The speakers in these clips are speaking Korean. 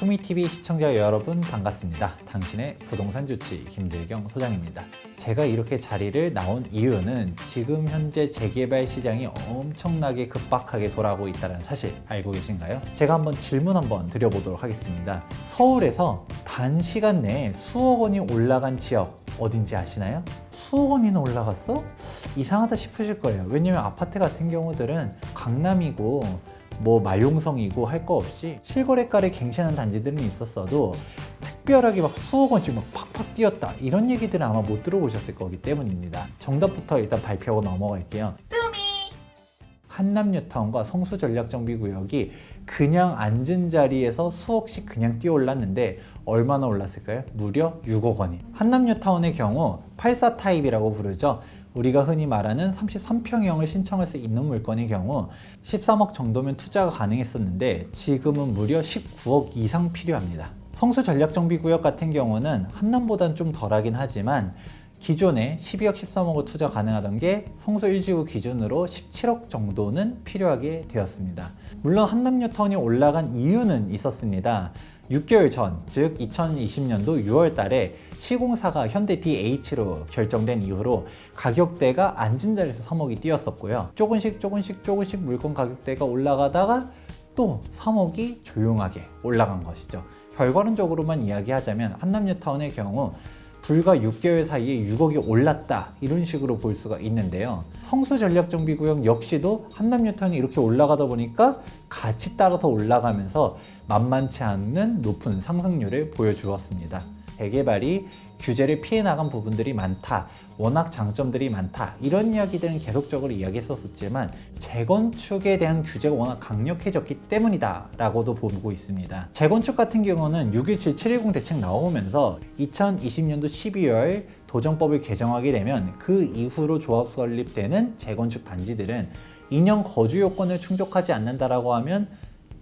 투미TV 시청자 여러분 반갑습니다. 당신의 부동산 주치 김재경 소장입니다. 제가 이렇게 자리를 나온 이유는 지금 현재 재개발 시장이 엄청나게 급박하게 돌아가고 있다는 사실 알고 계신가요? 제가 한번 질문 한번 드려보도록 하겠습니다. 서울에서 단시간 내에 수억 원이 올라간 지역 어딘지 아시나요? 수억 원이나 올라갔어? 이상하다 싶으실 거예요. 왜냐면 아파트 같은 경우들은 강남이고 마용성이고 할 거 없이 실거래가를 갱신한 단지들은 있었어도 특별하게 막 수억 원씩 막 팍팍 뛰었다 이런 얘기들은 아마 못 들어보셨을 거기 때문입니다. 정답부터 일단 발표하고 넘어갈게요. 한남뉴타운과 성수전략정비구역이 그냥 앉은 자리에서 수억씩 그냥 뛰어올랐는데 얼마나 올랐을까요? 무려 6억 원이. 한남뉴타운의 경우 84 타입이라고 부르죠. 우리가 흔히 말하는 33평형을 신청할 수 있는 물건의 경우 13억 정도면 투자가 가능했었는데 지금은 무려 19억 이상 필요합니다. 성수전략정비구역 같은 경우는 한남보단 좀 덜하긴 하지만 기존에 12억 13억을 투자 가능하던 게 성수 1지구 기준으로 17억 정도는 필요하게 되었습니다. 물론 한남뉴타운이 올라간 이유는 있었습니다. 6개월 전, 즉 2020년도 6월 달에 시공사가 현대 DH로 결정된 이후로 가격대가 앉은 자리에서 3억이 뛰었었고요. 조금씩 물건 가격대가 올라가다가 또 3억이 조용하게 올라간 것이죠. 결과론적으로만 이야기하자면 한남뉴타운의 경우 불과 6개월 사이에 6억이 올랐다 이런 식으로 볼 수가 있는데요. 성수전략정비구역 역시도 한남뉴타운이 이렇게 올라가다 보니까 같이 따라서 올라가면서 만만치 않는 높은 상승률을 보여주었습니다. 재개발이 규제를 피해 나간 부분들이 많다, 워낙 장점들이 많다 이런 이야기들은 계속적으로 이야기했었지만 재건축에 대한 규제가 워낙 강력해졌기 때문이다 라고도 보고 있습니다. 재건축 같은 경우는 617, 710 대책 나오면서 2020년도 12월 도정법을 개정하게 되면 그 이후로 조합 설립되는 재건축 단지들은 2년 거주 요건을 충족하지 않는다라고 하면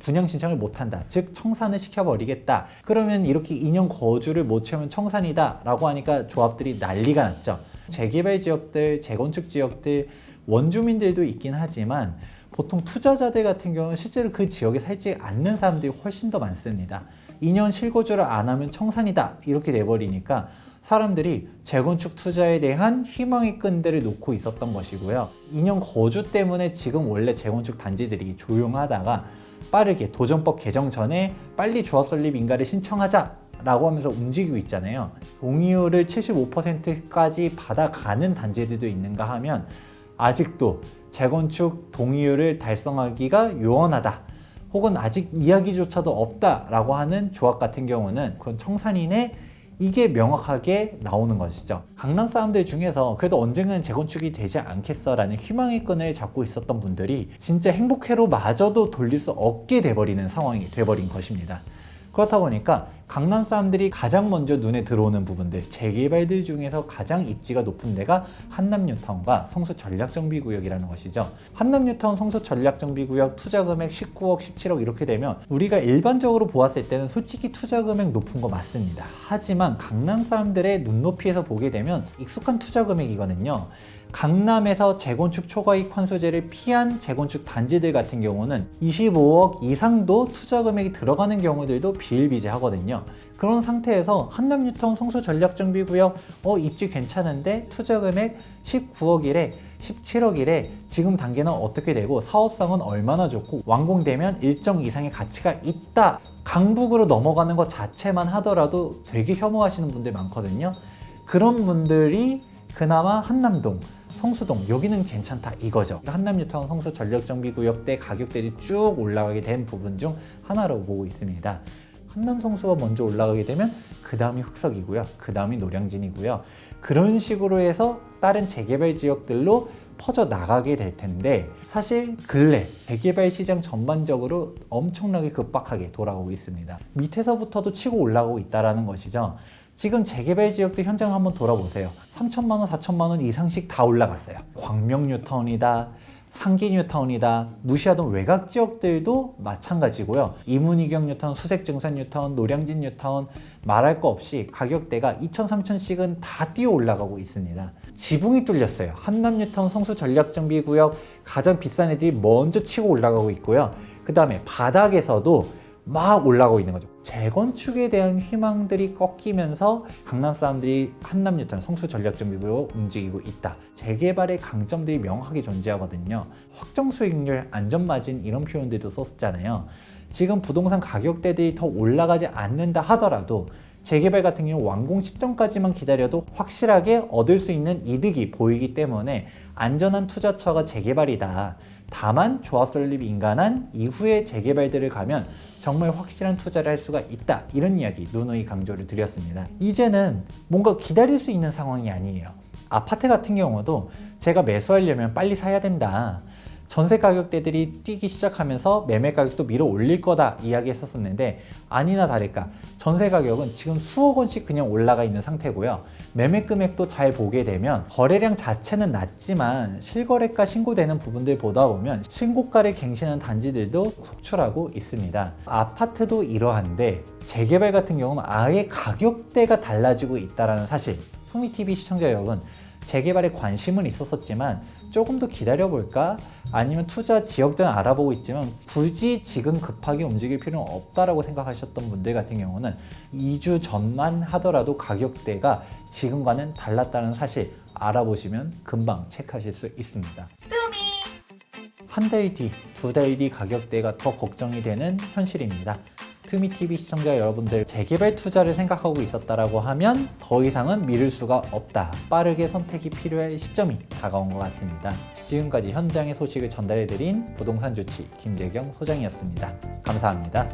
분양 신청을 못한다. 즉 청산을 시켜버리겠다. 그러면 이렇게 2년 거주를 못 채우면 청산이다 라고 하니까 조합들이 난리가 났죠. 재개발 지역들, 재건축 지역들, 원주민들도 있긴 하지만 보통 투자자들 같은 경우는 실제로 그 지역에 살지 않는 사람들이 훨씬 더 많습니다. 2년 실거주를 안 하면 청산이다 이렇게 돼버리니까 사람들이 재건축 투자에 대한 희망의 끈들을 놓고 있었던 것이고요. 2년 거주 때문에 지금 원래 재건축 단지들이 조용하다가 빠르게 도정법 개정 전에 빨리 조합 설립 인가를 신청하자 라고 하면서 움직이고 있잖아요. 동의율을 75%까지 받아가는 단지들도 있는가 하면 아직도 재건축 동의율을 달성하기가 요원하다 혹은 아직 이야기조차도 없다 라고 하는 조합 같은 경우는 그건 청산인의 이게 명확하게 나오는 것이죠. 강남 사람들 중에서 그래도 언젠가는 재건축이 되지 않겠어 라는 희망의 끈을 잡고 있었던 분들이 진짜 행복회로 마저도 돌릴 수 없게 돼버리는 상황이 돼버린 것입니다. 그렇다 보니까 강남 사람들이 가장 먼저 눈에 들어오는 부분들, 재개발들 중에서 가장 입지가 높은 데가 한남뉴타운과 성수전략정비구역이라는 것이죠. 한남뉴타운 성수전략정비구역 투자금액 19억, 17억 이렇게 되면 우리가 일반적으로 보았을 때는 솔직히 투자금액 높은 거 맞습니다. 하지만 강남 사람들의 눈높이에서 보게 되면 익숙한 투자금액이거든요. 강남에서 재건축 초과이익 환수제를 피한 재건축 단지들 같은 경우는 25억 이상도 투자금액이 들어가는 경우들도 비일비재하거든요. 그런 상태에서 한남뉴타운 성수전략정비구역 입지 괜찮은데 투자금액 19억이래 17억이래 지금 단계는 어떻게 되고 사업상은 얼마나 좋고 완공되면 일정 이상의 가치가 있다 강북으로 넘어가는 것 자체만 하더라도 되게 혐오하시는 분들 많거든요. 그런 분들이 그나마 한남동, 성수동 여기는 괜찮다 이거죠. 한남뉴타운 성수전략정비구역 때 가격들이 쭉 올라가게 된 부분 중 하나로 보고 있습니다. 한남성수가 먼저 올라가게 되면 그 다음이 흑석이고요. 그 다음이 노량진이고요. 그런 식으로 해서 다른 재개발 지역들로 퍼져 나가게 될 텐데 사실 근래 재개발 시장 전반적으로 엄청나게 급박하게 돌아오고 있습니다. 밑에서부터도 치고 올라가고 있다는 것이죠. 지금 재개발 지역들 현장 한번 돌아보세요. 3천만 원, 4천만 원 이상씩 다 올라갔어요. 광명뉴타운이다, 상기뉴타운이다, 무시하던 외곽 지역들도 마찬가지고요. 이문희경뉴타운, 수색증산뉴타운, 노량진뉴타운 말할 거 없이 가격대가 2천, 3천씩은 다 뛰어 올라가고 있습니다. 지붕이 뚫렸어요. 한남뉴타운 성수전략정비구역 가장 비싼 애들이 먼저 치고 올라가고 있고요. 그 다음에 바닥에서도 막 올라가고 있는 거죠. 재건축에 대한 희망들이 꺾이면서 강남 사람들이 한남뉴타운 성수 전략정비로 움직이고 있다. 재개발의 강점들이 명확하게 존재하거든요. 확정 수익률, 안전마진 이런 표현들도 썼잖아요. 지금 부동산 가격대들이 더 올라가지 않는다 하더라도 재개발 같은 경우 완공 시점까지만 기다려도 확실하게 얻을 수 있는 이득이 보이기 때문에 안전한 투자처가 재개발이다. 다만 조합 설립 인간한 이후에 재개발들을 가면 정말 확실한 투자를 할 수가 있다. 이런 이야기 누누이 강조를 드렸습니다. 이제는 뭔가 기다릴 수 있는 상황이 아니에요. 아파트 같은 경우도 제가 매수하려면 빨리 사야 된다. 전세 가격대들이 뛰기 시작하면서 매매 가격도 밀어 올릴 거다 이야기했었는데 아니나 다를까 전세 가격은 지금 수억 원씩 그냥 올라가 있는 상태고요. 매매 금액도 잘 보게 되면 거래량 자체는 낮지만 실거래가 신고되는 부분들 보다 보면 신고가를 갱신하는 단지들도 속출하고 있습니다. 아파트도 이러한데 재개발 같은 경우는 아예 가격대가 달라지고 있다는 사실. 소미TV 시청자 여러분, 재개발에 관심은 있었지만 조금 더 기다려볼까? 아니면 투자 지역들은 알아보고 있지만 굳이 지금 급하게 움직일 필요는 없다라고 생각하셨던 분들 같은 경우는 2주 전만 하더라도 가격대가 지금과는 달랐다는 사실 알아보시면 금방 체크하실 수 있습니다. 한 달 뒤, 두 달 뒤 가격대가 더 걱정이 되는 현실입니다. 투미TV 시청자 여러분들 재개발 투자를 생각하고 있었다라고 하면 더 이상은 미룰 수가 없다. 빠르게 선택이 필요할 시점이 다가온 것 같습니다. 지금까지 현장의 소식을 전달해드린 부동산 주치 김재경 소장이었습니다. 감사합니다.